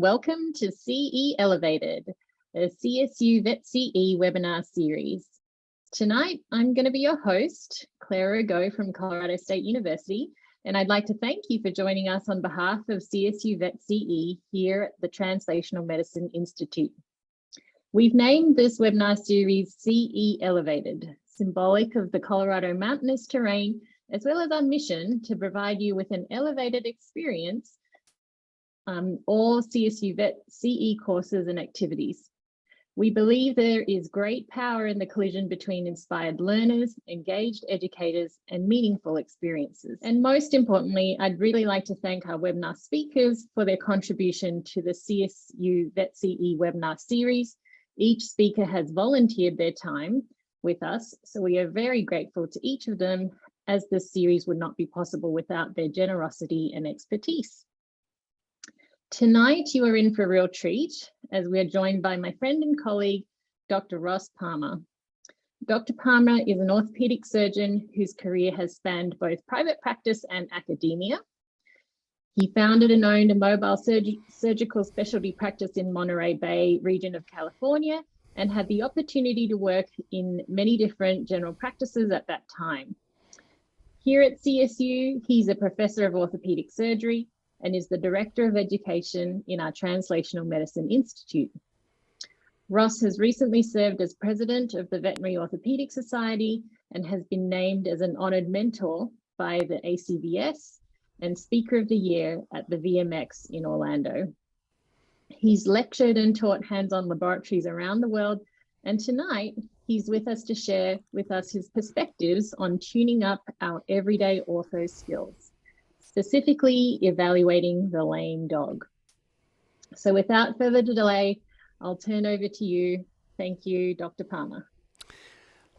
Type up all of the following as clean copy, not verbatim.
Welcome to CE Elevated, a CSU Vet CE webinar series. Tonight, I'm going to be your host, Clara Go from Colorado State University, and I'd like to thank you for joining us on behalf of CSU Vet CE here at the Translational Medicine Institute. We've named this webinar series CE Elevated, symbolic of the Colorado mountainous terrain, as well as our mission to provide you with an elevated experience all CSU Vet CE courses and activities. We believe there is great power in the collision between inspired learners, engaged educators, and meaningful experiences. And most importantly, I'd really like to thank our webinar speakers for their contribution to the CSU Vet CE webinar series. Each speaker has volunteered their time with us, so we are very grateful to each of them, as this series would not be possible without their generosity and expertise. Tonight, you are in for a real treat as we are joined by my friend and colleague, Dr. Ross Palmer. Dr. Palmer is an orthopedic surgeon whose career has spanned both private practice and academia. He founded and owned a mobile surgical specialty practice in Monterey Bay region of California and had the opportunity to work in many different general practices at that time. Here at CSU, he's a professor of orthopedic surgery and is the Director of Education in our Translational Medicine Institute. Ross has recently served as President of the Veterinary Orthopedic Society and has been named as an honored mentor by the ACVS and Speaker of the Year at the VMX in Orlando. He's lectured and taught hands-on laboratories around the world, and tonight he's with us to share with us his perspectives on tuning up our everyday ortho skills, specifically evaluating the lame dog. So without further delay, I'll turn over to you. Thank you, Dr. Palmer.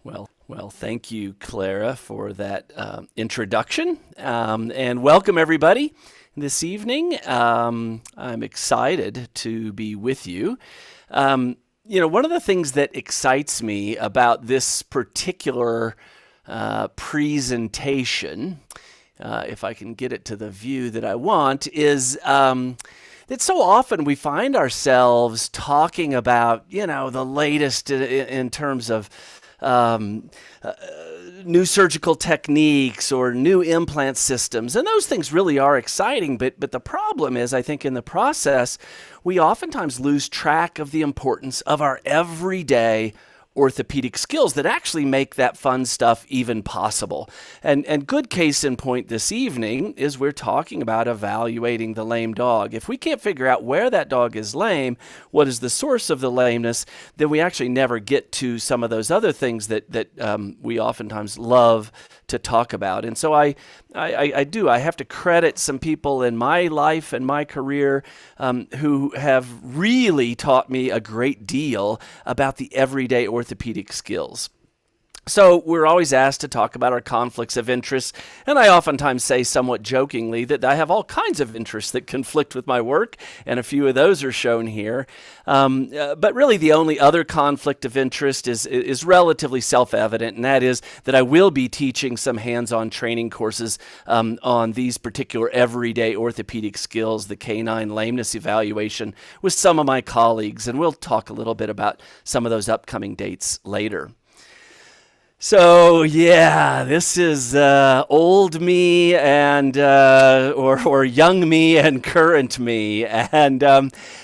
Well, thank you, Clara, for that introduction, and welcome everybody this evening. I'm excited to be with you. One of the things that excites me about this particular presentation, if I can get it to the view that I want, is that so often we find ourselves talking about, the latest in terms of new surgical techniques or new implant systems. And those things really are exciting. But the problem is, I think in the process, we oftentimes lose track of the importance of our everyday orthopedic skills that actually make that fun stuff even possible. And good case in point this evening is we're talking about evaluating the lame dog. If we can't figure out where that dog is lame, what is the source of the lameness, then we actually never get to some of those other things that we oftentimes love to talk about. And so I have to credit some people in my life and my career who have really taught me a great deal about the everyday orthopedic skills. So we're always asked to talk about our conflicts of interest, and I oftentimes say somewhat jokingly that I have all kinds of interests that conflict with my work, and a few of those are shown here. But really the only other conflict of interest is relatively self-evident, and that is that I will be teaching some hands-on training courses on these particular everyday orthopedic skills, the canine lameness evaluation, with some of my colleagues, and we'll talk a little bit about some of those upcoming dates later. So yeah, this is old me and or young me and current me, and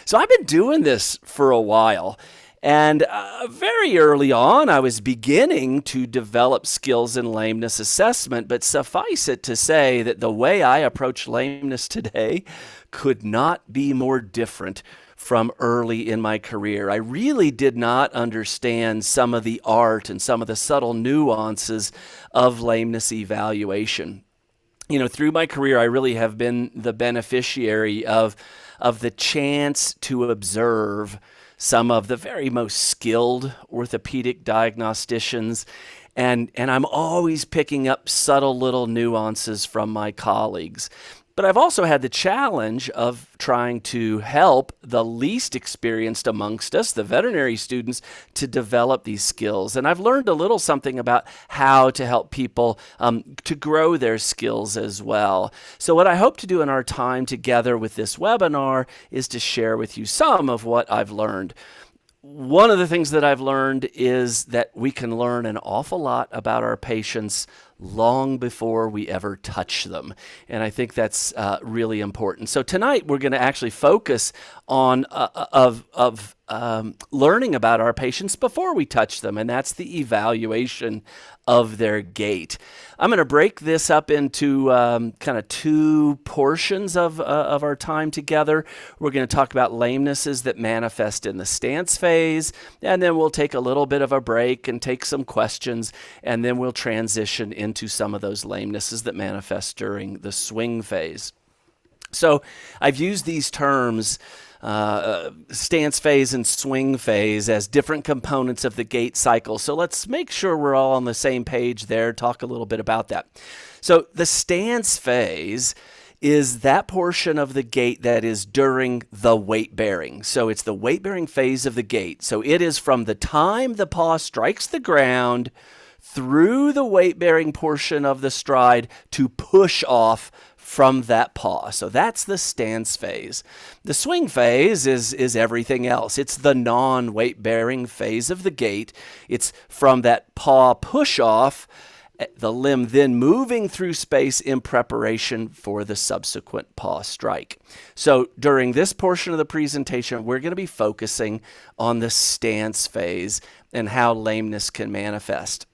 so I've been doing this for a while. And very early on, I was beginning to develop skills in lameness assessment, but suffice it to say that the way I approach lameness today could not be more different from early in my career. I really did not understand some of the art and some of the subtle nuances of lameness evaluation. Through my career, I really have been the beneficiary of the chance to observe some of the very most skilled orthopedic diagnosticians, and I'm always picking up subtle little nuances from my colleagues. But I've also had the challenge of trying to help the least experienced amongst us, the veterinary students, to develop these skills. And I've learned a little something about how to help people to grow their skills as well. So what I hope to do in our time together with this webinar is to share with you some of what I've learned. One of the things that I've learned is that we can learn an awful lot about our patients long before we ever touch them. And I think that's really important. So tonight we're going to actually focus on learning about our patients before we touch them, and that's the evaluation of their gait. I'm going to break this up into kind of two portions of our time together. We're going to talk about lamenesses that manifest in the stance phase, and then we'll take a little bit of a break and take some questions, and then we'll transition into some of those lamenesses that manifest during the swing phase. So I've used these terms, stance phase and swing phase, as different components of the gait cycle. So let's make sure we're all on the same page there, talk a little bit about that. So the stance phase is that portion of the gait that is during the weight bearing. So it's the weight bearing phase of the gait. So it is from the time the paw strikes the ground through the weight bearing portion of the stride to push off from that paw. So that's the stance phase. The swing phase is everything else. It's the non-weight bearing phase of the gait. It's from that paw push off, the limb then moving through space in preparation for the subsequent paw strike. So during this portion of the presentation, we're going to be focusing on the stance phase and how lameness can manifest.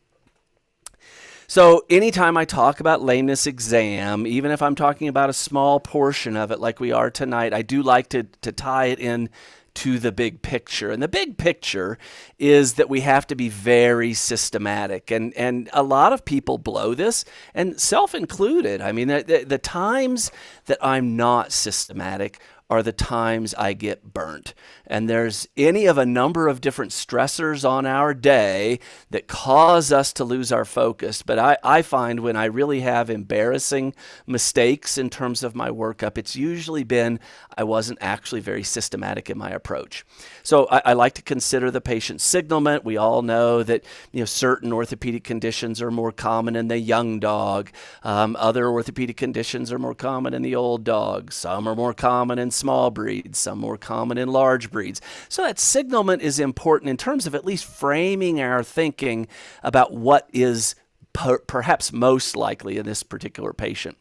So anytime I talk about lameness exam, even if I'm talking about a small portion of it like we are tonight, I do like to tie it in to the big picture. And the big picture is that we have to be very systematic. And a lot of people blow this, and self-included. I mean, the times that I'm not systematic are the times I get burnt. And there's any of a number of different stressors on our day that cause us to lose our focus. But I find when I really have embarrassing mistakes in terms of my workup, it's usually been I wasn't actually very systematic in my approach. So I like to consider the patient signalment. We all know that certain orthopedic conditions are more common in the young dog. Other orthopedic conditions are more common in the old dog. Some are more common in small breeds, some more common in large breeds. So that signalment is important in terms of at least framing our thinking about what is perhaps most likely in this particular patient.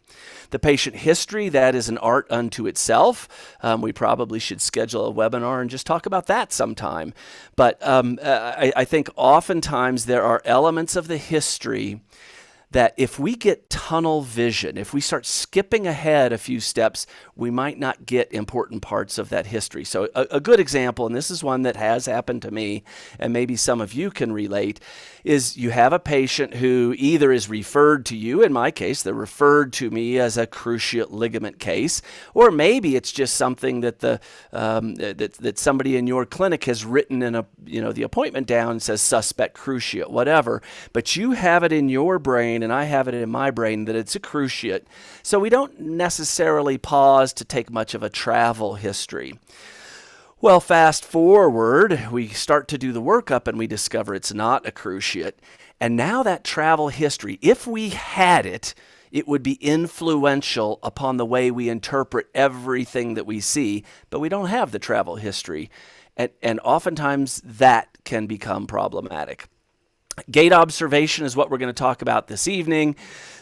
The patient history, that is an art unto itself. We probably should schedule a webinar and just talk about that sometime. But I think oftentimes there are elements of the history that if we get tunnel vision, if we start skipping ahead a few steps, we might not get important parts of that history. So a good example, and this is one that has happened to me, and maybe some of you can relate, is you have a patient who either is referred to you, in my case, they're referred to me as a cruciate ligament case, or maybe it's just something that that somebody in your clinic has written in the appointment down and says suspect cruciate, whatever, but you have it in your brain and I have it in my brain that it's a cruciate. So we don't necessarily pause to take much of a travel history. Well, fast forward, we start to do the workup and we discover it's not a cruciate. And now that travel history, if we had it, it would be influential upon the way we interpret everything that we see, but we don't have the travel history. And oftentimes that can become problematic. Gait observation is what we're going to talk about this evening.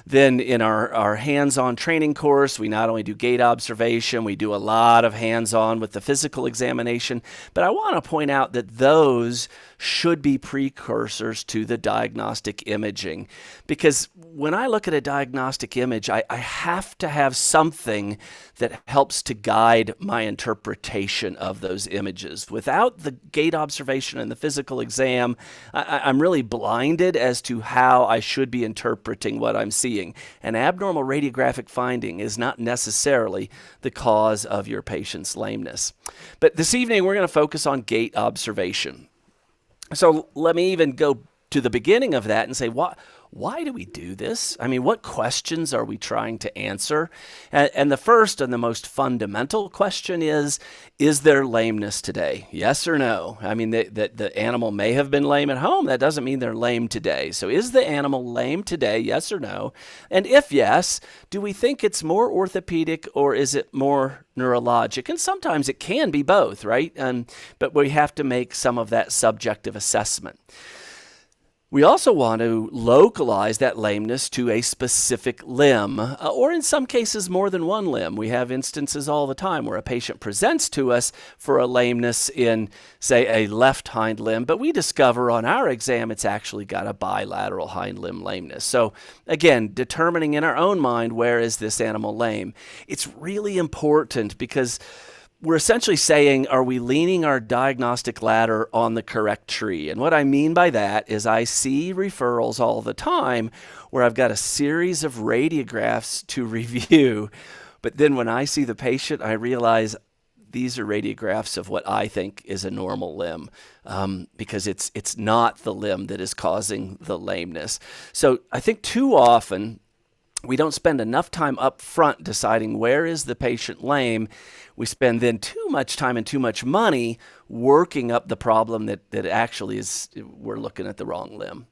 Then in our hands-on training course, we not only do gait observation, we do a lot of hands-on with the physical examination. But I want to point out that those should be precursors to the diagnostic imaging. Because when I look at a diagnostic image, I have to have something that helps to guide my interpretation of those images. Without the gait observation and the physical exam, I'm really blinded as to how I should be interpreting what I'm seeing. An abnormal radiographic finding is not necessarily the cause of your patient's lameness. But this evening, we're going to focus on gait observation. So let me even go to the beginning of that and say, Why do we do this? I mean, what questions are we trying to answer? And the first and the most fundamental question is there lameness today? Yes or no? I mean, the animal may have been lame at home. That doesn't mean they're lame today. So is the animal lame today? Yes or no? And if yes, do we think it's more orthopedic or is it more neurologic? And sometimes it can be both, right? But we have to make some of that subjective assessment. We also want to localize that lameness to a specific limb, or in some cases more than one limb. We have instances all the time where a patient presents to us for a lameness in, say, a left hind limb, but we discover on our exam it's actually got a bilateral hind limb lameness. So again, determining in our own mind where is this animal lame. It's really important because we're essentially saying, are we leaning our diagnostic ladder on the correct tree? And what I mean by that is I see referrals all the time where I've got a series of radiographs to review, but then when I see the patient, I realize these are radiographs of what I think is a normal limb, because it's not the limb that is causing the lameness. So I think too often we don't spend enough time up front deciding where is the patient lame. We spend then too much time and too much money working up the problem that actually is we're looking at the wrong limb.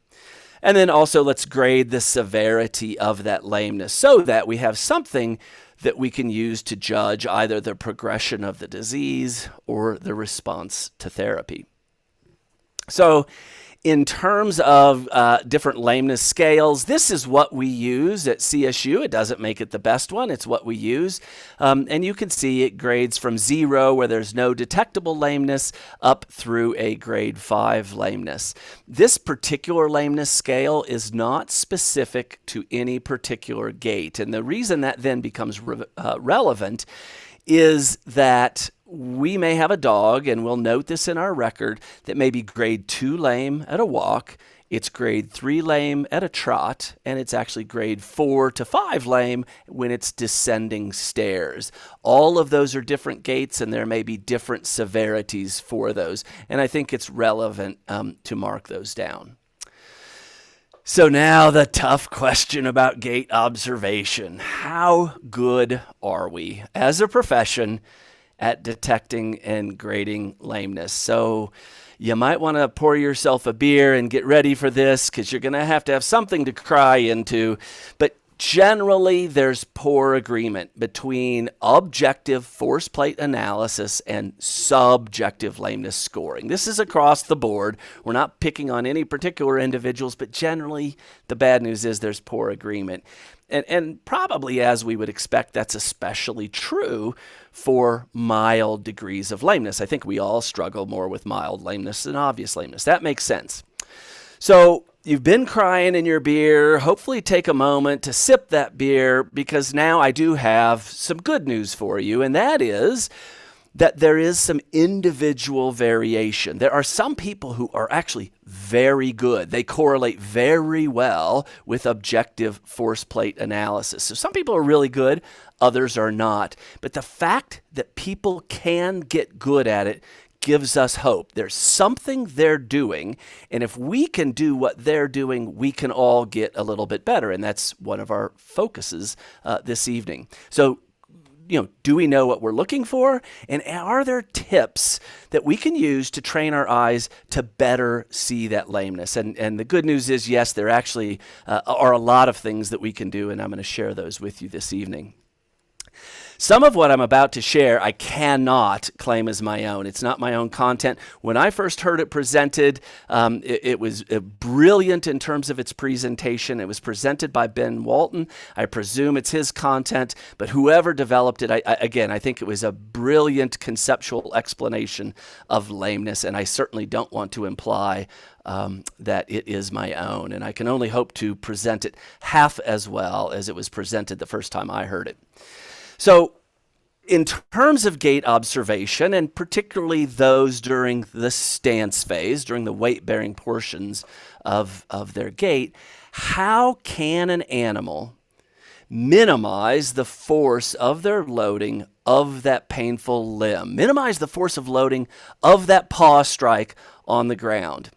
And then also let's grade the severity of that lameness so that we have something that we can use to judge either the progression of the disease or the response to therapy. So in terms of different lameness scales, this is what we use at CSU. It doesn't make it the best one. It's what we use. And you can see it grades from 0, where there's no detectable lameness, up through a grade 5 lameness. This particular lameness scale is not specific to any particular gait. And the reason that then becomes relevant is that we may have a dog, and we'll note this in our record, that may be grade 2 lame at a walk, it's grade 3 lame at a trot, and it's actually grade 4 to 5 lame when it's descending stairs. All of those are different gaits, and there may be different severities for those, and I think it's relevant to mark those down. So now the tough question about gait observation. How good are we as a profession at detecting and grading lameness? So you might want to pour yourself a beer and get ready for this, because you're going to have something to cry into. But generally, there's poor agreement between objective force plate analysis and subjective lameness scoring. This is across the board. We're not picking on any particular individuals, but generally, the bad news is there's poor agreement. And probably, as we would expect, that's especially true for mild degrees of lameness. I think we all struggle more with mild lameness than obvious lameness. That makes sense. So you've been crying in your beer. Hopefully take a moment to sip that beer, because now I do have some good news for you, and that is that there is some individual variation. There are some people who are actually very good. They correlate very well with objective force plate analysis. So some people are really good, others are not. But the fact that people can get good at it gives us hope. There's something they're doing, and if we can do what they're doing, we can all get a little bit better, and that's one of our focuses this evening. So, do we know what we're looking for? And are there tips that we can use to train our eyes to better see that lameness? And the good news is, yes, there actually are a lot of things that we can do, and I'm going to share those with you this evening. Some of what I'm about to share, I cannot claim as my own. It's not my own content. When I first heard it presented, it was brilliant in terms of its presentation. It was presented by Ben Walton. I presume it's his content, but whoever developed it, I think it was a brilliant conceptual explanation of lameness, and I certainly don't want to imply that it is my own, and I can only hope to present it half as well as it was presented the first time I heard it. So in terms of gait observation, and particularly those during the stance phase, during the weight-bearing portions of their gait, how can an animal minimize the force of their loading of that painful limb, minimize the force of loading of that paw strike on the ground?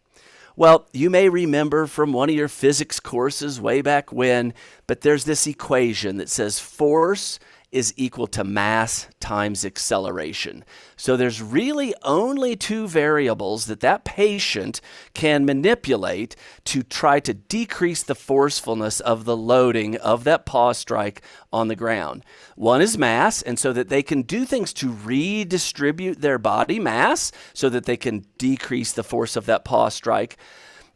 Well, you may remember from one of your physics courses way back when, but there's this equation that says force is equal to mass times acceleration. So there's really only two variables that patient can manipulate to try to decrease the forcefulness of the loading of that paw strike on the ground. One is mass, and so that they can do things to redistribute their body mass so that they can decrease the force of that paw strike.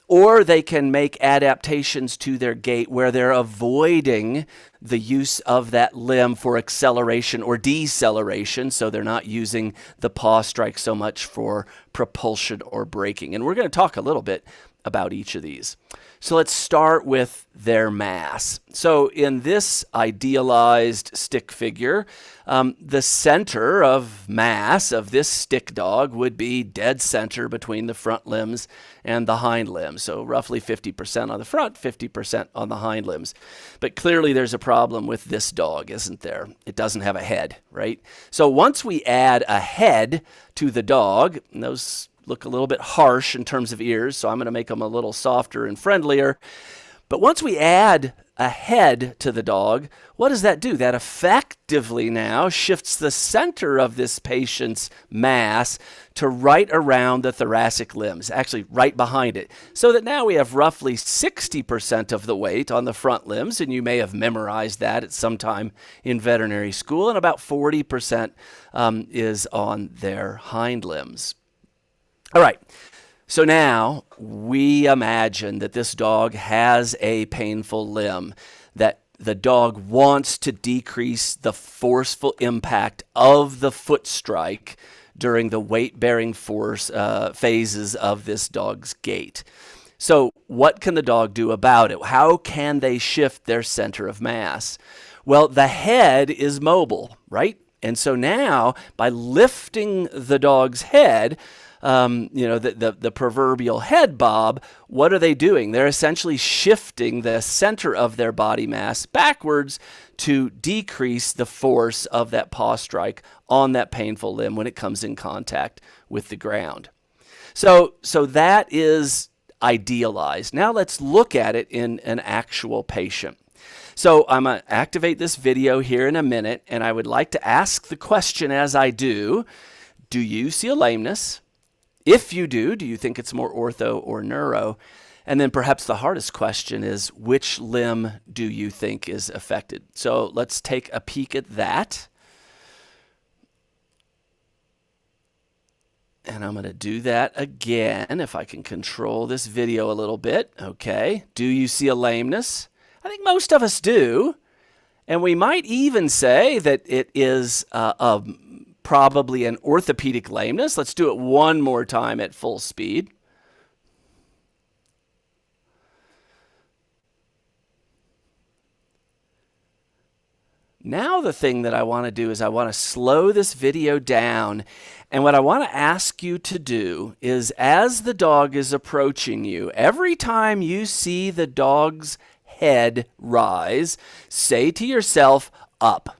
Or they can make adaptations to their gait where they're avoiding the use of that limb for acceleration or deceleration, so they're not using the paw strike so much for propulsion or braking. And we're going to talk a little bit about each of these. So let's start with their mass. So in this idealized stick figure, the center of mass of this stick dog would be dead center between the front limbs and the hind limbs. So roughly 50% on the front, 50% on the hind limbs. But clearly there's a problem with this dog, isn't there? It doesn't have a head, right? So once we add a head to the dog, and those look a little bit harsh in terms of ears, so I'm going to make them a little softer and friendlier. But once we add a head to the dog, what does that do? That effectively now shifts the center of this patient's mass to right around the thoracic limbs, actually right behind it, so that now we have roughly 60% of the weight on the front limbs, and you may have memorized that at some time in veterinary school, and about 40% is on their hind limbs. All right, so now we imagine that this dog has a painful limb, that the dog wants to decrease the forceful impact of the foot strike during the weight-bearing force phases of this dog's gait. So what can the dog do about it? How can they shift their center of mass? Well, the head is mobile, right? And so now by lifting the dog's head, the proverbial head bob, what are they doing? They're essentially shifting the center of their body mass backwards to decrease the force of that paw strike on that painful limb when it comes in contact with the ground. So that is idealized. Now let's look at it in an actual patient. So I'm going to activate this video here in a minute, and I would like to ask the question as I do you see a lameness? If you do you think it's more ortho or neuro? And then perhaps the hardest question is, which limb do you think is affected? So let's take a peek at that. And I'm going to do that again, if I can control this video a little bit. Okay, do you see a lameness? I think most of us do. And we might even say that it is probably an orthopedic lameness. Let's do it one more time at full speed. Now the thing that I want to do is I want to slow this video down, and what I want to ask you to do is, as the dog is approaching you, every time you see the dog's head rise, say to yourself, up.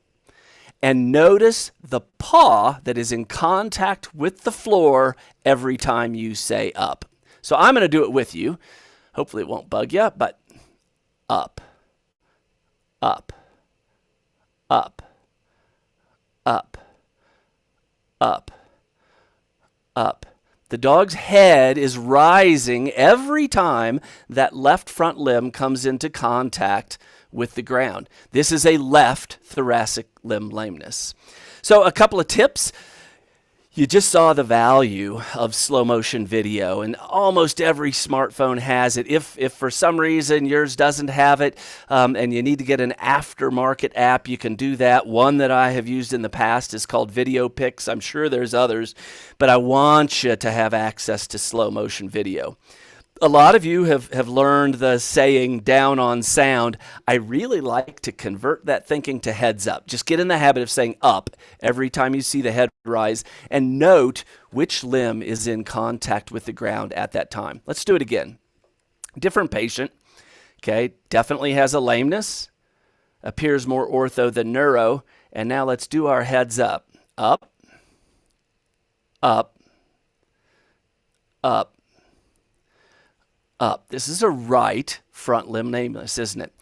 And notice the paw that is in contact with the floor every time you say up. So I'm going to do it with you. Hopefully it won't bug you, but up, up, up, up, up, up. The dog's head is rising every time that left front limb comes into contact with the ground. This is a left thoracic limb lameness. So a couple of tips. You just saw the value of slow motion video, and almost every smartphone has it. If for some reason yours doesn't have it, and you need to get an aftermarket app, you can do that. One that I have used in the past is called VideoPix. I'm sure there's others, but I want you to have access to slow motion video. A lot of you have learned the saying down on sound. I really like to convert that thinking to heads up. Just get in the habit of saying up every time you see the head rise, and note which limb is in contact with the ground at that time. Let's do it again. Different patient, okay, definitely has a lameness, appears more ortho than neuro, and now let's do our heads up. Up, up, up, up. This is a right front limb lameness, isn't it?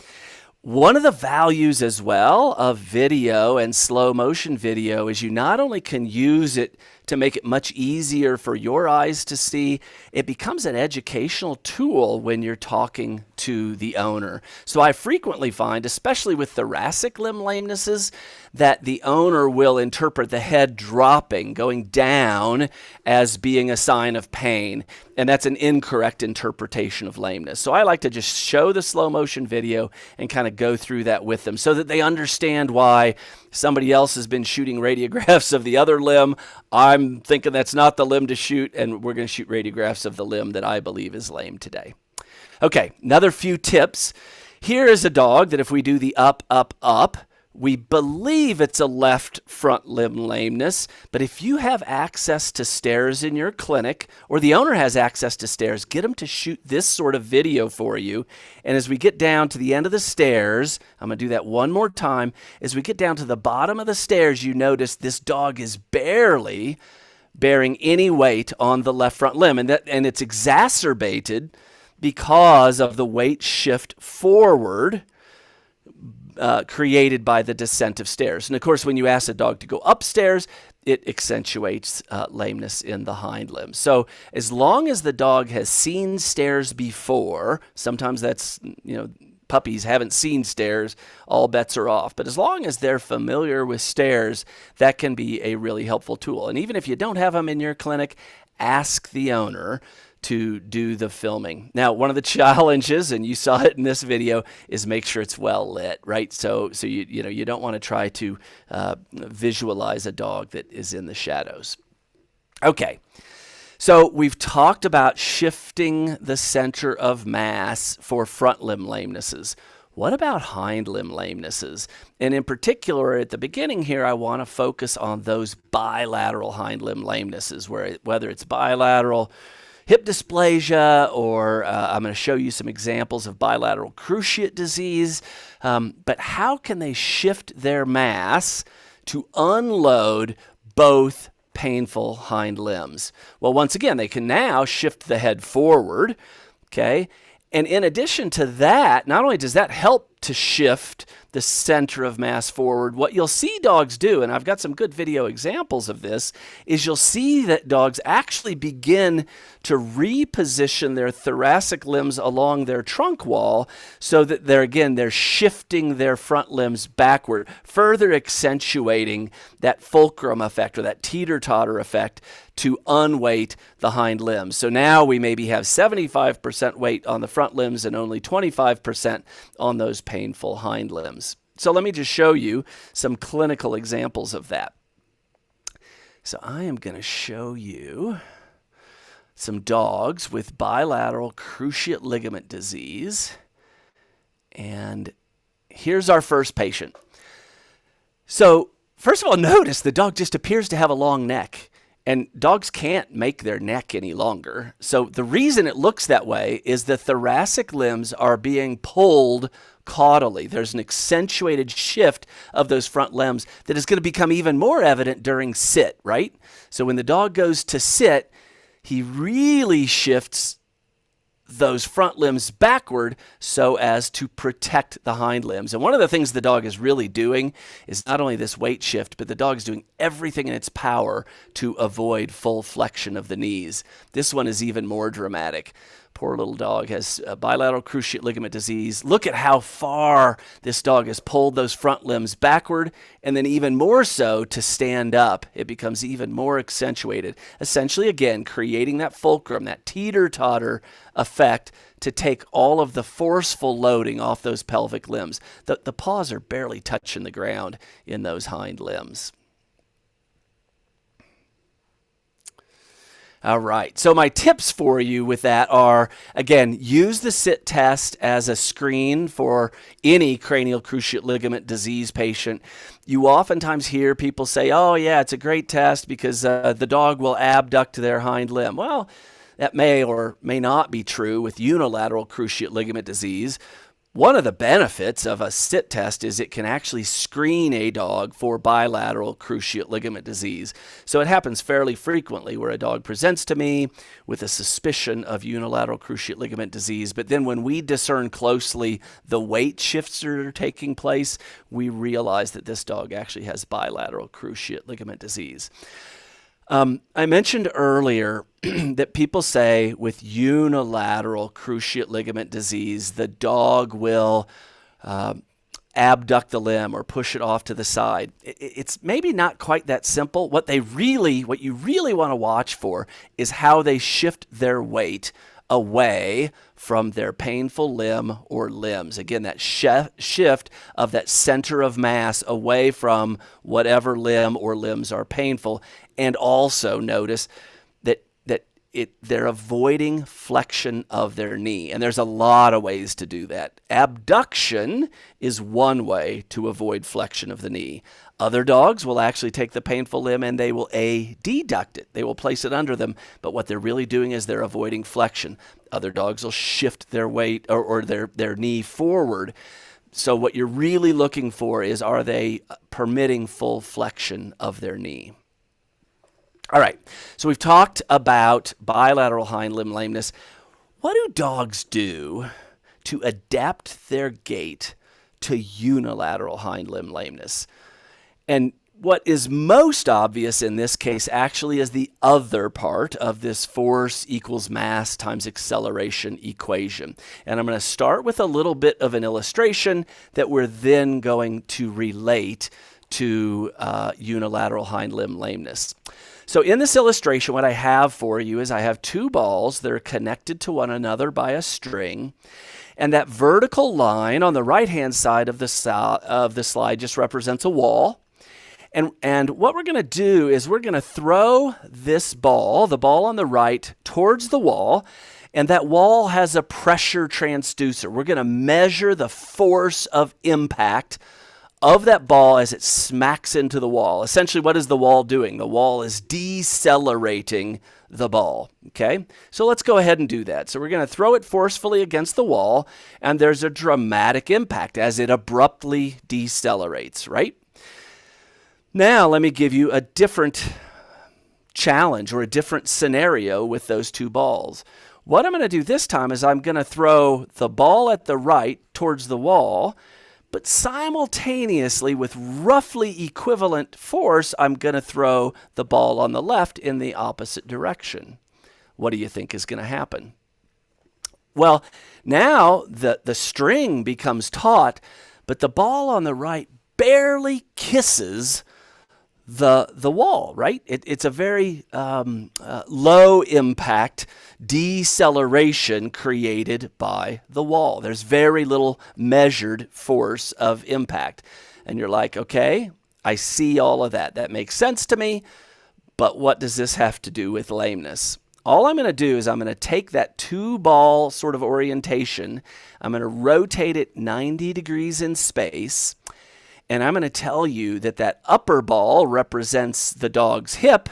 One of the values as well of video and slow motion video is you not only can use it to make it much easier for your eyes to see, it becomes an educational tool when you're talking to the owner. So I frequently find, especially with thoracic limb lamenesses, that the owner will interpret the head dropping, going down, as being a sign of pain. And that's an incorrect interpretation of lameness. So I like to just show the slow motion video and kind of go through that with them so that they understand why somebody else has been shooting radiographs of the other limb. I'm thinking that's not the limb to shoot, and we're going to shoot radiographs of the limb that I believe is lame today. Okay, another few tips. Here is a dog that if we do the up, up, up, we believe it's a left front limb lameness, but if you have access to stairs in your clinic, or the owner has access to stairs, get them to shoot this sort of video for you. And as we get down to the end of the stairs, I'm going to do that one more time. As we get down to the bottom of the stairs, you notice this dog is barely bearing any weight on the left front limb, and it's exacerbated because of the weight shift forward created by the descent of stairs. And of course, when you ask a dog to go upstairs, it accentuates lameness in the hind limb. So as long as the dog has seen stairs before, sometimes that's, puppies haven't seen stairs, all bets are off. But as long as they're familiar with stairs, that can be a really helpful tool. And even if you don't have them in your clinic, ask the owner to do the filming. Now, one of the challenges, and you saw it in this video, is make sure it's well lit, right? So you don't want to try to visualize a dog that is in the shadows. Okay, so we've talked about shifting the center of mass for front limb lamenesses. What about hind limb lamenesses? And in particular, at the beginning here, I want to focus on those bilateral hind limb lamenesses, whether it's bilateral hip dysplasia, or I'm going to show you some examples of bilateral cruciate disease. But how can they shift their mass to unload both painful hind limbs? Well, once again, they can now shift the head forward, okay? And in addition to that, not only does that help to shift the center of mass forward, what you'll see dogs do, and I've got some good video examples of this, is you'll see that dogs actually begin to reposition their thoracic limbs along their trunk wall so that they're shifting their front limbs backward, further accentuating that fulcrum effect or that teeter-totter effect to unweight the hind limbs. So now we maybe have 75% weight on the front limbs and only 25% on those painful hind limbs. So let me just show you some clinical examples of that. So I am going to show you some dogs with bilateral cruciate ligament disease. And here's our first patient. So first of all, notice the dog just appears to have a long neck. And dogs can't make their neck any longer. So the reason it looks that way is the thoracic limbs are being pulled caudally. There's an accentuated shift of those front limbs that is going to become even more evident during sit, right? So when the dog goes to sit, he really shifts those front limbs backward so as to protect the hind limbs. And one of the things the dog is really doing is not only this weight shift, but the dog is doing everything in its power to avoid full flexion of the knees. This one is even more dramatic. Poor little dog has bilateral cruciate ligament disease. Look at how far this dog has pulled those front limbs backward, and then even more so to stand up. It becomes even more accentuated. Essentially, again, creating that fulcrum, that teeter-totter effect to take all of the forceful loading off those pelvic limbs. The paws are barely touching the ground in those hind limbs. All right, so my tips for you with that are, again, use the sit test as a screen for any cranial cruciate ligament disease patient. You oftentimes hear people say, oh yeah, it's a great test because the dog will abduct their hind limb. Well, that may or may not be true with unilateral cruciate ligament disease. One of the benefits of a sit test is it can actually screen a dog for bilateral cruciate ligament disease. So it happens fairly frequently where a dog presents to me with a suspicion of unilateral cruciate ligament disease. But then when we discern closely the weight shifts that are taking place, we realize that this dog actually has bilateral cruciate ligament disease. I mentioned earlier that people say with unilateral cruciate ligament disease, the dog will abduct the limb or push it off to the side. It's maybe not quite that simple. What you really want to watch for is how they shift their weight away from their painful limb or limbs. Again, that shift of that center of mass away from whatever limb or limbs are painful. And also notice that they're avoiding flexion of their knee. And there's a lot of ways to do that. Abduction is one way to avoid flexion of the knee. Other dogs will actually take the painful limb and they will deduct it. They will place it under them. But what they're really doing is they're avoiding flexion. Other dogs will shift their weight or their knee forward. So what you're really looking for is, are they permitting full flexion of their knee? All right, so we've talked about bilateral hind limb lameness. What do dogs do to adapt their gait to unilateral hind limb lameness? And what is most obvious in this case actually is the other part of this force equals mass times acceleration equation. And I'm going to start with a little bit of an illustration that we're then going to relate to unilateral hind limb lameness. So in this illustration, what I have for you is I have two balls that are connected to one another by a string. And that vertical line on the right-hand side of the slide just represents a wall. And what we're going to do is we're going to throw this ball, the ball on the right, towards the wall. And that wall has a pressure transducer. We're going to measure the force of impact of that ball as it smacks into the wall. Essentially, what is the wall doing? The wall is decelerating the ball, okay? So let's go ahead and do that. So we're going to throw it forcefully against the wall, and there's a dramatic impact as it abruptly decelerates, right? Now, let me give you a different challenge or a different scenario with those two balls. What I'm going to do this time is I'm going to throw the ball at the right towards the wall, but simultaneously, with roughly equivalent force, I'm going to throw the ball on the left in the opposite direction. What do you think is going to happen? Well, now the string becomes taut, but the ball on the right barely kisses the wall, right? It's a very low impact deceleration created by the wall. There's very little measured force of impact. And you're like, okay, I see all of that. That makes sense to me. But what does this have to do with lameness? All I'm going to do is I'm going to take that two ball sort of orientation. I'm going to rotate it 90 degrees in space. And I'm going to tell you that that upper ball represents the dog's hip.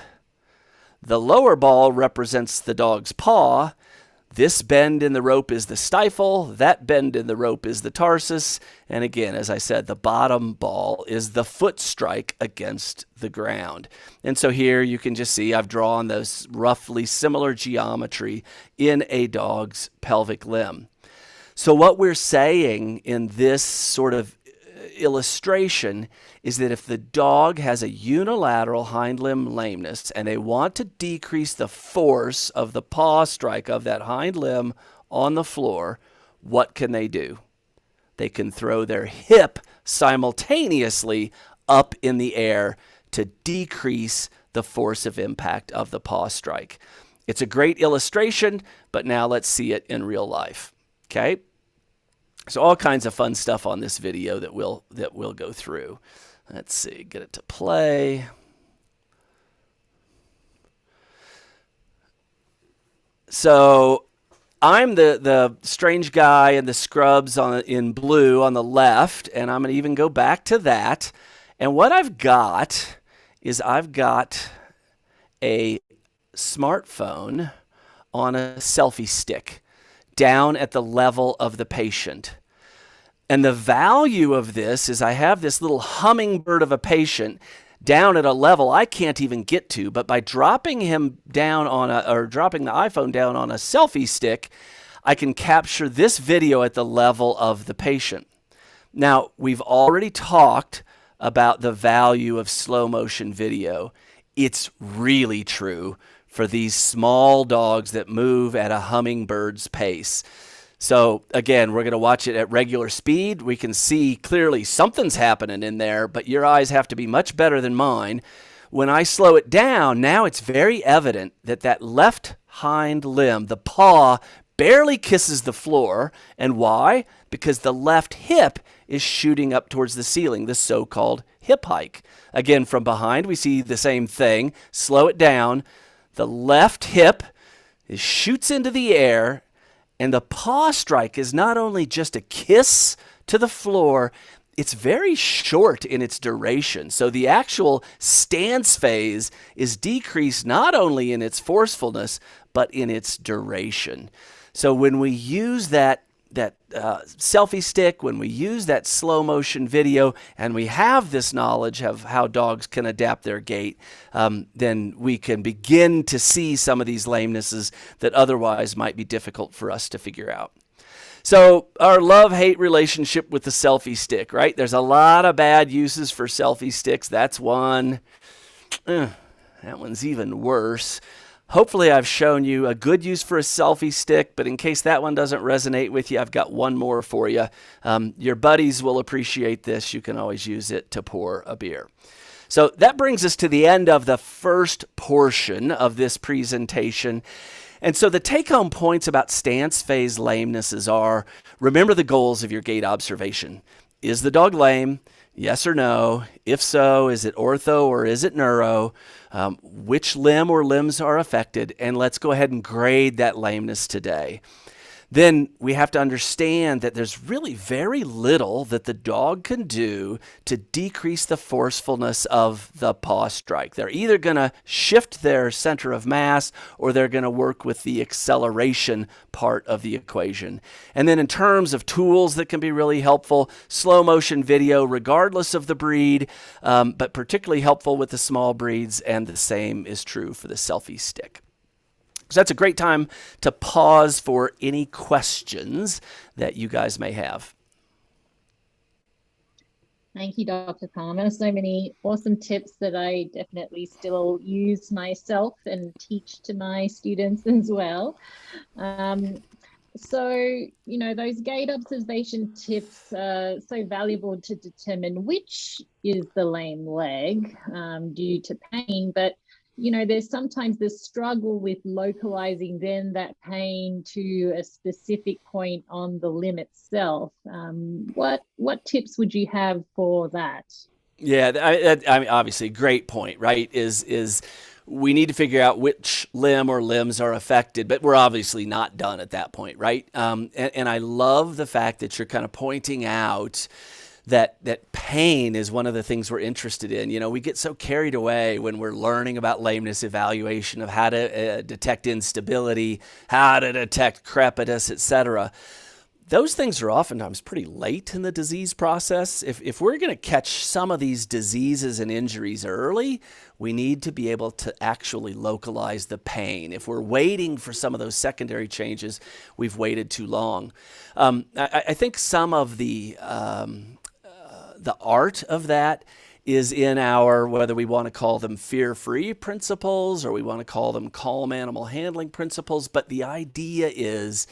The lower ball represents the dog's paw. This bend in the rope is the stifle. That bend in the rope is the tarsus. And again, as I said, the bottom ball is the foot strike against the ground. And so here you can just see I've drawn those roughly similar geometry in a dog's pelvic limb. So what we're saying in this sort of illustration is that if the dog has a unilateral hind limb lameness and they want to decrease the force of the paw strike of that hind limb on the floor, what can they do? They can throw their hip simultaneously up in the air to decrease the force of impact of the paw strike. It's a great illustration, but now let's see it in real life. Okay? So all kinds of fun stuff on this video that we'll go through. Let's see, get it to play. So I'm the strange guy in the scrubs in blue on the left, and I'm going to even go back to that. And what I've got is I've got a smartphone on a selfie stick down at the level of the patient. And the value of this is I have this little hummingbird of a patient down at a level I can't even get to, but by dropping him down or dropping the iPhone down on a selfie stick, I can capture this video at the level of the patient. Now, we've already talked about the value of slow motion video. It's really true for these small dogs that move at a hummingbird's pace. So again, we're going to watch it at regular speed. We can see clearly something's happening in there, but your eyes have to be much better than mine. When I slow it down, now it's very evident that that left hind limb, the paw, barely kisses the floor. And why? Because the left hip is shooting up towards the ceiling, the so-called hip hike. Again, from behind, we see the same thing. Slow it down. The left hip shoots into the air, and the paw strike is not only just a kiss to the floor, it's very short in its duration. So the actual stance phase is decreased not only in its forcefulness, but in its duration. So when we use that selfie stick, when we use that slow motion video, and we have this knowledge of how dogs can adapt their gait, then we can begin to see some of these lamenesses that otherwise might be difficult for us to figure out. So our love-hate relationship with the selfie stick, right? There's a lot of bad uses for selfie sticks. That's one. That one's even worse. Hopefully I've shown you a good use for a selfie stick, but in case that one doesn't resonate with you, I've got one more for you. Your buddies will appreciate this. You can always use it to pour a beer. So that brings us to the end of the first portion of this presentation. And so the take-home points about stance phase lamenesses are, remember the goals of your gait observation. Is the dog lame? Yes or no? If so, is it ortho or is it neuro? Which limb or limbs are affected? And let's go ahead and grade that lameness today. Then we have to understand that there's really very little that the dog can do to decrease the forcefulness of the paw strike. They're either going to shift their center of mass or they're going to work with the acceleration part of the equation. And then in terms of tools that can be really helpful, slow motion video regardless of the breed, but particularly helpful with the small breeds, and the same is true for the selfie stick. So that's a great time to pause for any questions that you guys may have. Thank you, Dr. Palmer. So many awesome tips that I definitely still use myself and teach to my students as well. So, you know, those gait observation tips are so valuable to determine which is the lame leg due to pain, but you know, there's sometimes this struggle with localizing then that pain to a specific point on the limb itself. What tips would you have for that? Yeah, I mean, obviously, great point, right? Is we need to figure out which limb or limbs are affected, but we're obviously not done at that point, right? And I love the fact that you're kind of pointing out that pain is one of the things we're interested in. You know, we get so carried away when we're learning about lameness evaluation of how to detect instability, how to detect crepitus, etc. Those things are oftentimes pretty late in the disease process. If we're going to catch some of these diseases and injuries early, we need to be able to actually localize the pain. If we're waiting for some of those secondary changes, we've waited too long. I think some of the art of that is in our, whether we want to call them fear-free principles or we want to call them calm animal handling principles, but the idea is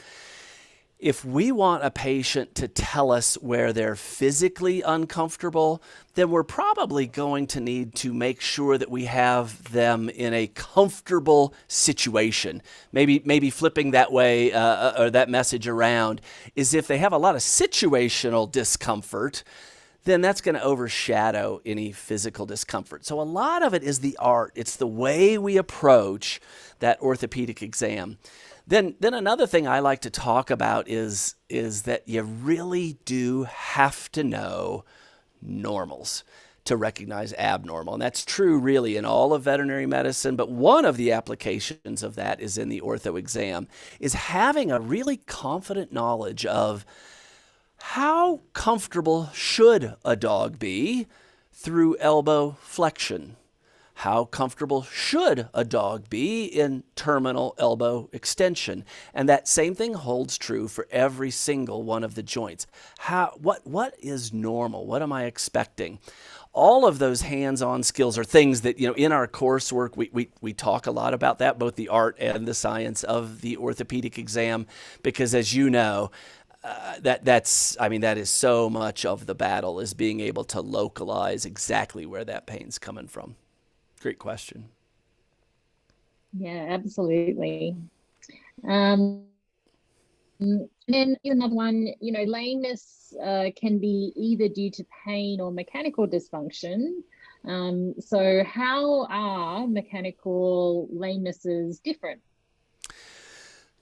if we want a patient to tell us where they're physically uncomfortable, then we're probably going to need to make sure that we have them in a comfortable situation. Maybe flipping that way or that message around is if they have a lot of situational discomfort, then that's going to overshadow any physical discomfort. So a lot of it is the art. It's the way we approach that orthopedic exam. Then another thing I like to talk about is that you really do have to know normals to recognize abnormal. And that's true really in all of veterinary medicine, but one of the applications of that is in the ortho exam, is having a really confident knowledge of How comfortable should a dog be through elbow flexion? How comfortable should a dog be in terminal elbow extension? And that same thing holds true for every single one of the joints. What is normal? What am I expecting? All of those hands-on skills are things that, in our coursework, we talk a lot about that, both the art and the science of the orthopedic exam, because as you know, that is so much of the battle, is being able to localize exactly where that pain's coming from. Great question. Yeah, absolutely. And then another one, lameness can be either due to pain or mechanical dysfunction. So how are mechanical lamenesses different?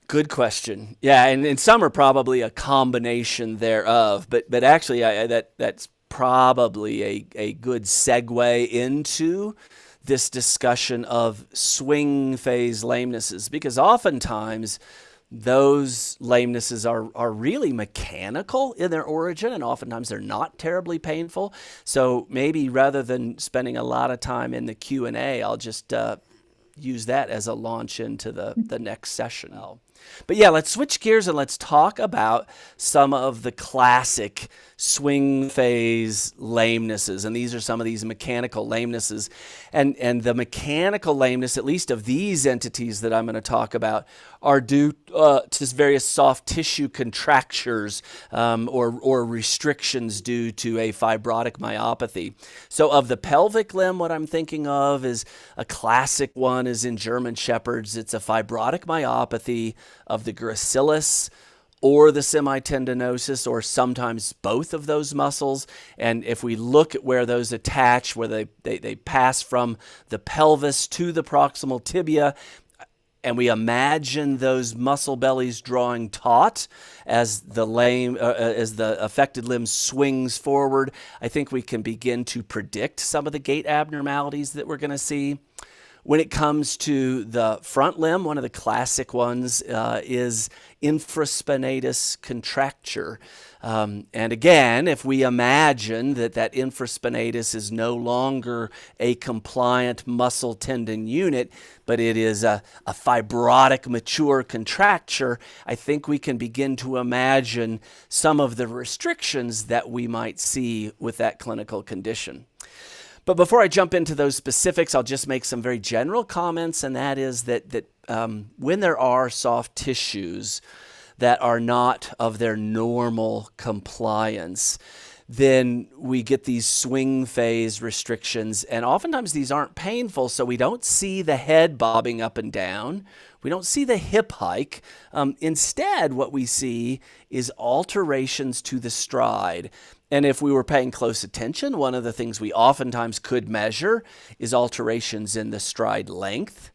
Good question. Yeah, and some are probably a combination thereof, but actually that's probably a good segue into this discussion of swing phase lamenesses, because oftentimes those lamenesses are really mechanical in their origin, and oftentimes they're not terribly painful. So maybe rather than spending a lot of time in the Q&A, I'll just use that as a launch into the next session. But yeah, let's switch gears and let's talk about some of the classic swing phase lamenesses. And these are some of these mechanical lamenesses. And the mechanical lameness, at least of these entities that I'm going to talk about, are due to various soft tissue contractures or restrictions due to a fibrotic myopathy. So of the pelvic limb, what I'm thinking of is a classic one is in German Shepherds. It's a fibrotic myopathy of the gracilis or the semitendinosus, or sometimes both of those muscles. And if we look at where those attach, where they pass from the pelvis to the proximal tibia, and we imagine those muscle bellies drawing taut as the affected limb swings forward, I think we can begin to predict some of the gait abnormalities that we're going to see. When it comes to the front limb, one of the classic ones is infraspinatus contracture. And again, if we imagine that infraspinatus is no longer a compliant muscle tendon unit, but it is a fibrotic mature contracture, I think we can begin to imagine some of the restrictions that we might see with that clinical condition. But before I jump into those specifics, I'll just make some very general comments, and that is that when there are soft tissues that are not of their normal compliance, then we get these swing phase restrictions, and oftentimes these aren't painful, so we don't see the head bobbing up and down. We don't see the hip hike. Instead, what we see is alterations to the stride. And if we were paying close attention, one of the things we oftentimes could measure is alterations in the stride length.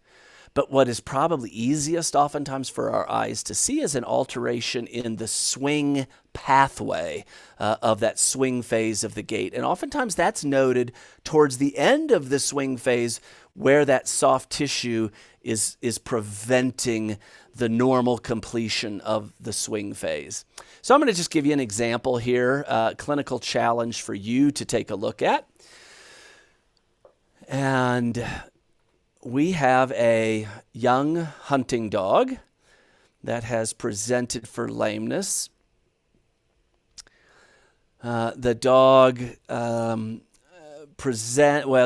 But what is probably easiest oftentimes for our eyes to see is an alteration in the swing pathway of that swing phase of the gait. And oftentimes that's noted towards the end of the swing phase, where that soft tissue is preventing the normal completion of the swing phase. So I'm going to just give you an example here, clinical challenge for you to take a look at. And we have a young hunting dog that has presented for lameness. The dog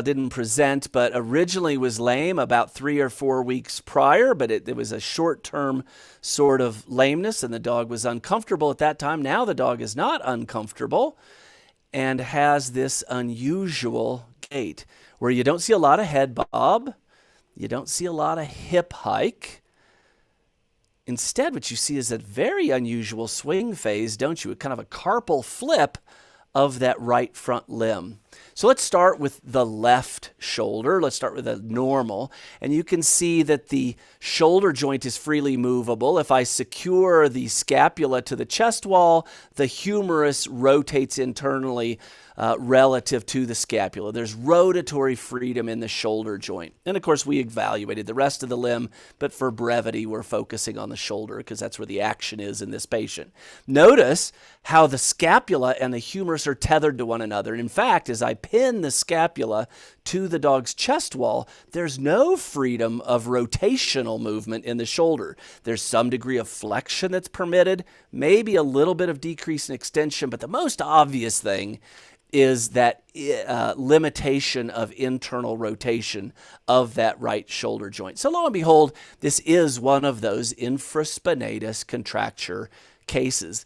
didn't present, but originally was lame about 3 or 4 weeks prior, but it was a short-term sort of lameness, and the dog was uncomfortable at that time. Now the dog is not uncomfortable and has this unusual gait where you don't see a lot of head bob, you don't see a lot of hip hike. Instead, what you see is a very unusual swing phase, don't you? Kind of a carpal flip of that right front limb. So let's start with the left shoulder. Let's start with a normal. And you can see that the shoulder joint is freely movable. If I secure the scapula to the chest wall, the humerus rotates internally relative to the scapula. There's rotatory freedom in the shoulder joint. And of course, we evaluated the rest of the limb, but for brevity, we're focusing on the shoulder because that's where the action is in this patient. Notice how the scapula and the humerus are tethered to one another. And in fact, as I pin the scapula to the dog's chest wall, there's no freedom of rotational movement in the shoulder. There's some degree of flexion that's permitted, maybe a little bit of decrease in extension, but the most obvious thing is that limitation of internal rotation of that right shoulder joint. So lo and behold, this is one of those infraspinatus contracture cases.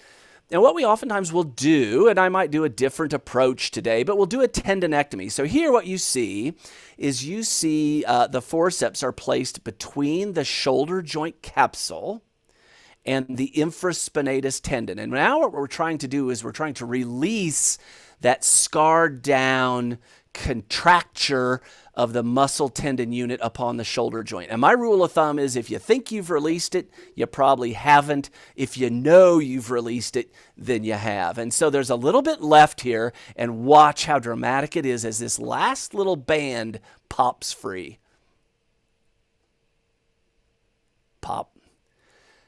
And what we oftentimes will do, and I might do a different approach today, but we'll do a tendinectomy. So here what you see is the forceps are placed between the shoulder joint capsule and the infraspinatus tendon. And now what we're trying to do is we're trying to release that scarred down contracture of the muscle tendon unit upon the shoulder joint. And my rule of thumb is if you think you've released it, you probably haven't. If you know you've released it, then you have. And so there's a little bit left here, and watch how dramatic it is as this last little band pops free. Pop.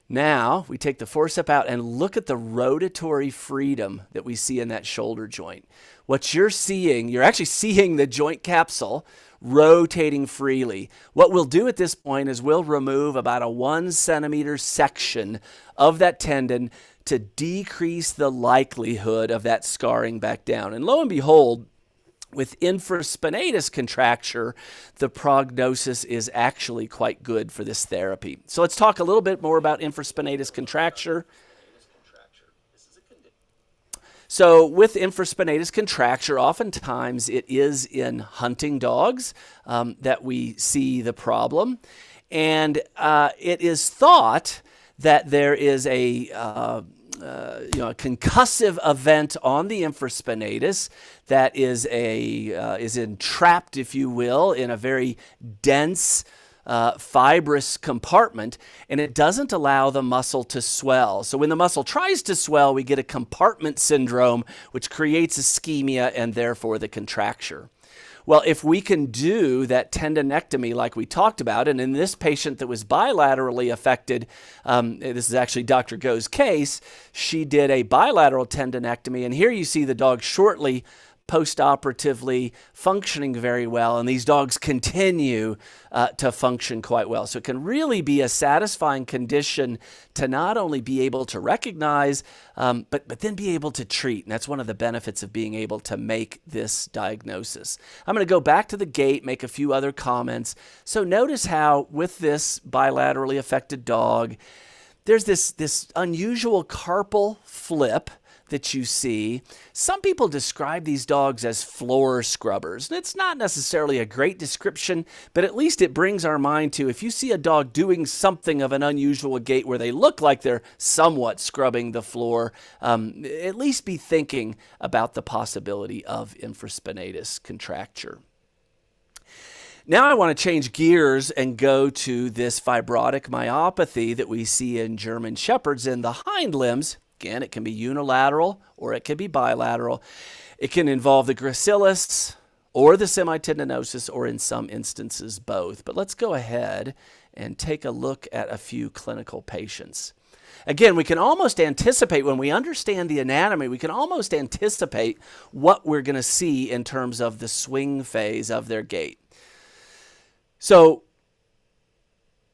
Now we take the forcep out and look at the rotatory freedom that we see in that shoulder joint. What you're seeing, you're actually seeing the joint capsule rotating freely. What we'll do at this point is we'll remove about a 1 centimeter section of that tendon to decrease the likelihood of that scarring back down. And lo and behold, with infraspinatus contracture, the prognosis is actually quite good for this therapy. So let's talk a little bit more about infraspinatus contracture. So with infraspinatus contracture, oftentimes it is in hunting dogs that we see the problem. And it is thought that there is a concussive event on the infraspinatus that is entrapped, if you will, in a very dense fibrous compartment, and it doesn't allow the muscle to swell. So when the muscle tries to swell, we get a compartment syndrome, which creates ischemia and therefore the contracture. Well, if we can do that tendinectomy like we talked about, and in this patient that was bilaterally affected, this is actually Dr. Go's case, she did a bilateral tendinectomy, and here you see the dog shortly post-operatively functioning very well, and these dogs continue to function quite well. So it can really be a satisfying condition to not only be able to recognize, but then be able to treat. And that's one of the benefits of being able to make this diagnosis. I'm going to go back to the gait, make a few other comments. So notice how with this bilaterally affected dog, there's this unusual carpal flip that you see. Some people describe these dogs as floor scrubbers. And it's not necessarily a great description, but at least it brings our mind to, if you see a dog doing something of an unusual gait where they look like they're somewhat scrubbing the floor, at least be thinking about the possibility of infraspinatus contracture. Now I want to change gears and go to this fibrotic myopathy that we see in German Shepherds in the hind limbs. Again, it can be unilateral or it can be bilateral. It can involve the gracilis or the semitendinosus, or in some instances both. But let's go ahead and take a look at a few clinical patients. Again, we can almost anticipate, when we understand the anatomy, we can almost anticipate what we're going to see in terms of the swing phase of their gait. So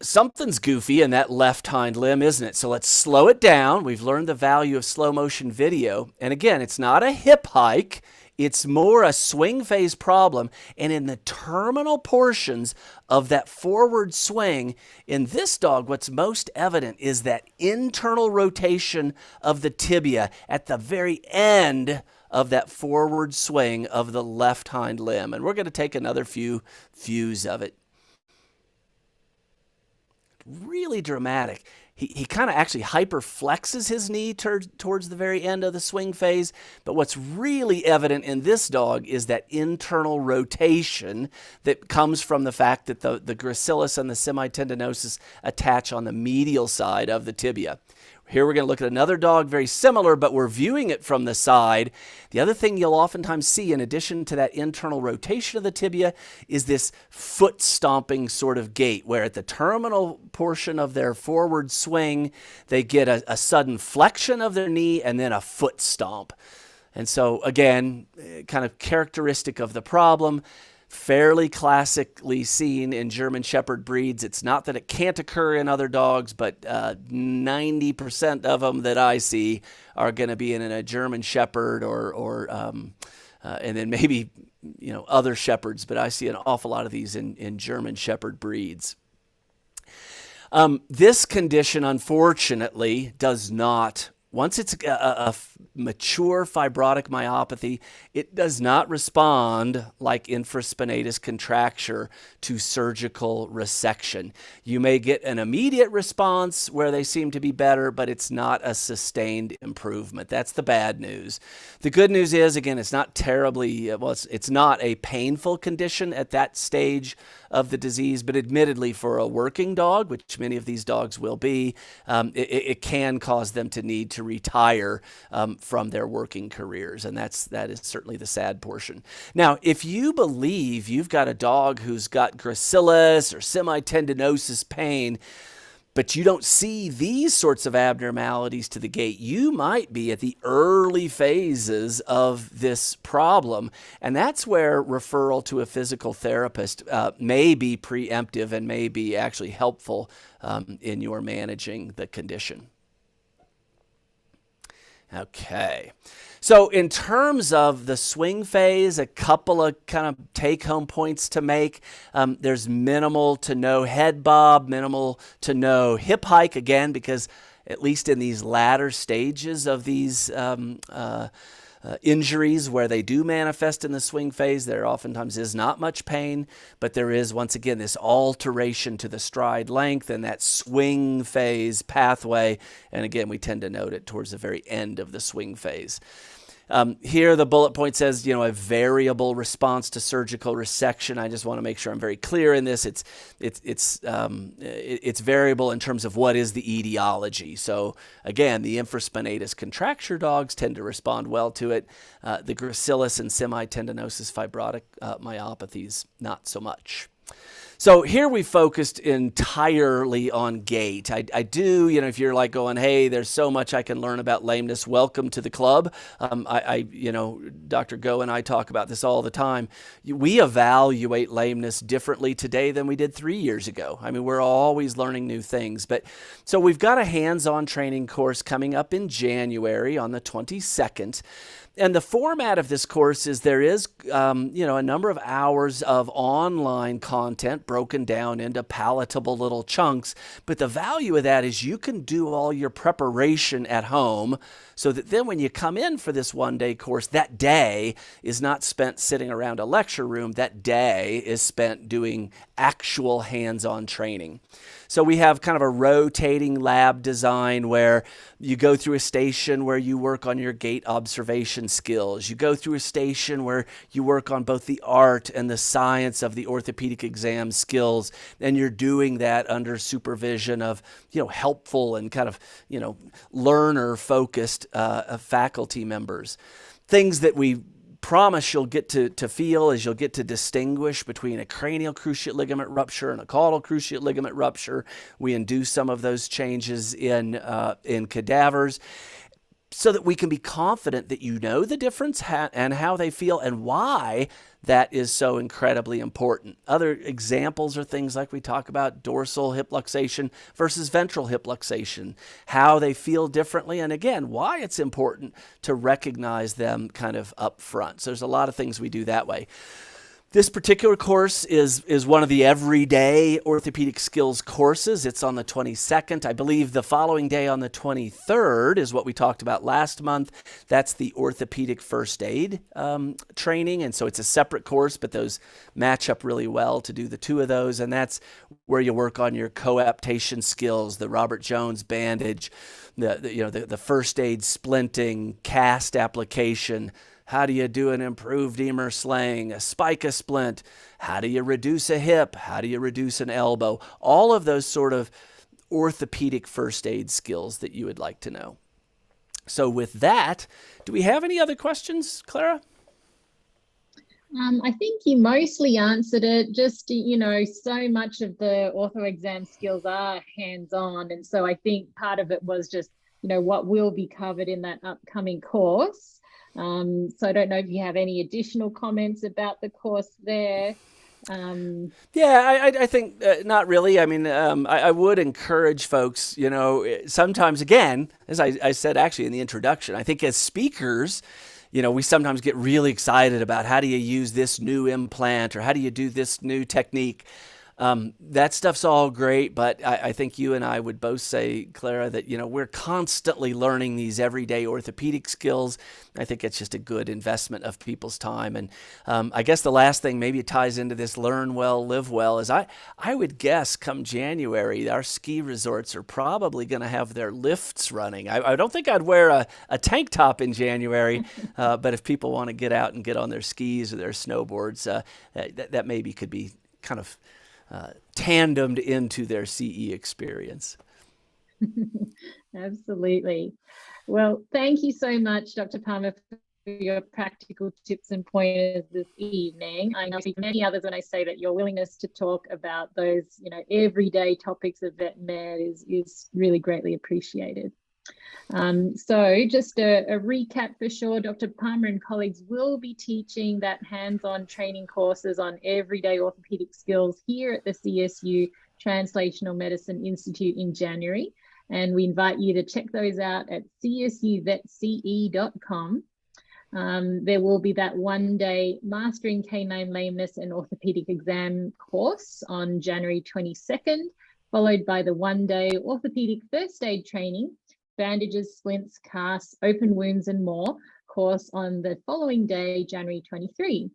something's goofy in that left hind limb, isn't it? So let's slow it down. We've learned the value of slow motion video. And again, it's not a hip hike. It's more a swing phase problem. And in the terminal portions of that forward swing, in this dog, what's most evident is that internal rotation of the tibia at the very end of that forward swing of the left hind limb. And we're going to take another few views of it. Really dramatic. he kind of actually hyperflexes his knee towards the very end of the swing phase. But what's really evident in this dog is that internal rotation that comes from the fact that the gracilis and the semitendinosus attach on the medial side of the tibia. Here we're going to look at another dog very similar, but we're viewing it from the side. The other thing you'll oftentimes see, in addition to that internal rotation of the tibia, is this foot stomping sort of gait, where at the terminal portion of their forward swing, they get a sudden flexion of their knee and then a foot stomp. And so, again, kind of characteristic of the problem. Fairly classically seen in German Shepherd breeds. It's not that it can't occur in other dogs, but 90% of them that I see are going to be in a German Shepherd and then maybe other shepherds, but I see an awful lot of these in German Shepherd breeds. This condition, unfortunately, does not. Once it's a mature fibrotic myopathy, it does not respond like infraspinatus contracture to surgical resection. You may get an immediate response where they seem to be better, but it's not a sustained improvement. That's the bad news. The good news is, again, it's not terribly, it's not a painful condition at that stage of the disease, but admittedly for a working dog, which many of these dogs will be, it can cause them to need to retire from their working careers, and that is certainly the sad portion. Now, if you believe you've got a dog who's got gracilis or semitendinosus pain, but you don't see these sorts of abnormalities to the gait, you might be at the early phases of this problem. And that's where referral to a physical therapist may be preemptive and may be actually helpful in your managing the condition. Okay. So in terms of the swing phase, a couple of kind of take-home points to make. There's minimal to no head bob, minimal to no hip hike, again, because at least in these latter stages of these injuries where they do manifest in the swing phase, there oftentimes is not much pain, but there is, once again, this alteration to the stride length and that swing phase pathway. And again, we tend to note it towards the very end of the swing phase. Here, the bullet point says, a variable response to surgical resection. I just want to make sure I'm very clear in this. It's variable in terms of what is the etiology. So again, the infraspinatus contracture dogs tend to respond well to it. The gracilis and semitendinosus fibrotic myopathies, not so much. So here we focused entirely on gait. I do, if you're like going, hey, there's so much I can learn about lameness, welcome to the club. Dr. Go and I talk about this all the time. We evaluate lameness differently today than we did 3 years ago. I mean, we're always learning new things. But so we've got a hands-on training course coming up in January on the 22nd. And the format of this course is there is, a number of hours of online content broken down into palatable little chunks. But the value of that is you can do all your preparation at home so that then when you come in for this one-day course, that day is not spent sitting around a lecture room. That day is spent doing actual hands-on training. So we have kind of a rotating lab design where you go through a station where you work on your gait observation skills. You go through a station where you work on both the art and the science of the orthopedic exam skills. And you're doing that under supervision of, helpful and kind of, learner-focused faculty members. Things that we promise you'll get to feel is you'll get to distinguish between a cranial cruciate ligament rupture and a caudal cruciate ligament rupture. We induce some of those changes in cadavers so that we can be confident that you know the difference and how they feel and why that is so incredibly important. Other examples are things like we talk about dorsal hip luxation versus ventral hip luxation, how they feel differently, and again, why it's important to recognize them kind of up front. So there's a lot of things we do that way. This particular course is one of the everyday orthopedic skills courses. It's on the 22nd. I believe the following day on the 23rd is what we talked about last month. That's the orthopedic first aid training. And so it's a separate course, but those match up really well to do the two of those. And that's where you work on your coaptation skills, the Robert Jones bandage, the first aid splinting, cast application. How do you do an improved Emer sling, a spica splint? How do you reduce a hip? How do you reduce an elbow? All of those sort of orthopedic first aid skills that you would like to know. So with that, do we have any other questions, Clara? I think you mostly answered it. Just, so much of the ortho exam skills are hands-on. And so I think part of it was just, what will be covered in that upcoming course. So I don't know if you have any additional comments about the course there. Yeah, I think not really. I mean, I would encourage folks, sometimes, again, as I said actually in the introduction, I think as speakers, we sometimes get really excited about how do you use this new implant or how do you do this new technique. That stuff's all great, but I think you and I would both say, Clara, that, we're constantly learning these everyday orthopedic skills. I think it's just a good investment of people's time. And I guess the last thing maybe it ties into this learn well, live well is I would guess come January, our ski resorts are probably going to have their lifts running. I don't think I'd wear a tank top in January, but if people want to get out and get on their skis or their snowboards, that maybe could be kind of tandemed into their CE experience. Absolutely. Well, thank you so much, Dr. Palmer, for your practical tips and pointers this evening. I know many others when I say that your willingness to talk about those, everyday topics of vet med is really greatly appreciated. So just a recap for sure, Dr. Palmer and colleagues will be teaching that hands-on training courses on everyday orthopedic skills here at the CSU Translational Medicine Institute in January. And we invite you to check those out at csuvetsce.com. There will be that one-day Mastering Canine Lameness and Orthopedic Exam course on January 22nd, followed by the one-day Orthopedic First Aid Training, Bandages, Splints, Casts, Open Wounds and More course on the following day, January 23.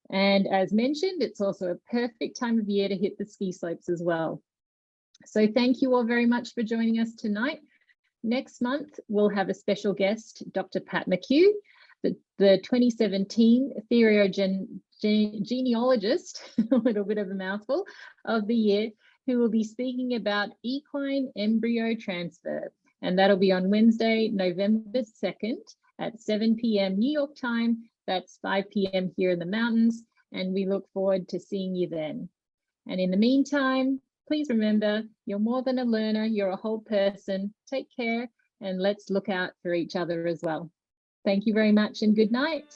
And as mentioned, it's also a perfect time of year to hit the ski slopes as well. So thank you all very much for joining us tonight. Next month, we'll have a special guest, Dr. Pat McHugh, the 2017 Theriogenealogist, a little bit of a mouthful, of the year, who will be speaking about equine embryo transfer. And that'll be on Wednesday, November 2nd at 7 p.m. New York time. That's 5 p.m. here in the mountains. And we look forward to seeing you then. And in the meantime, please remember, you're more than a learner, you're a whole person. Take care and let's look out for each other as well. Thank you very much and good night.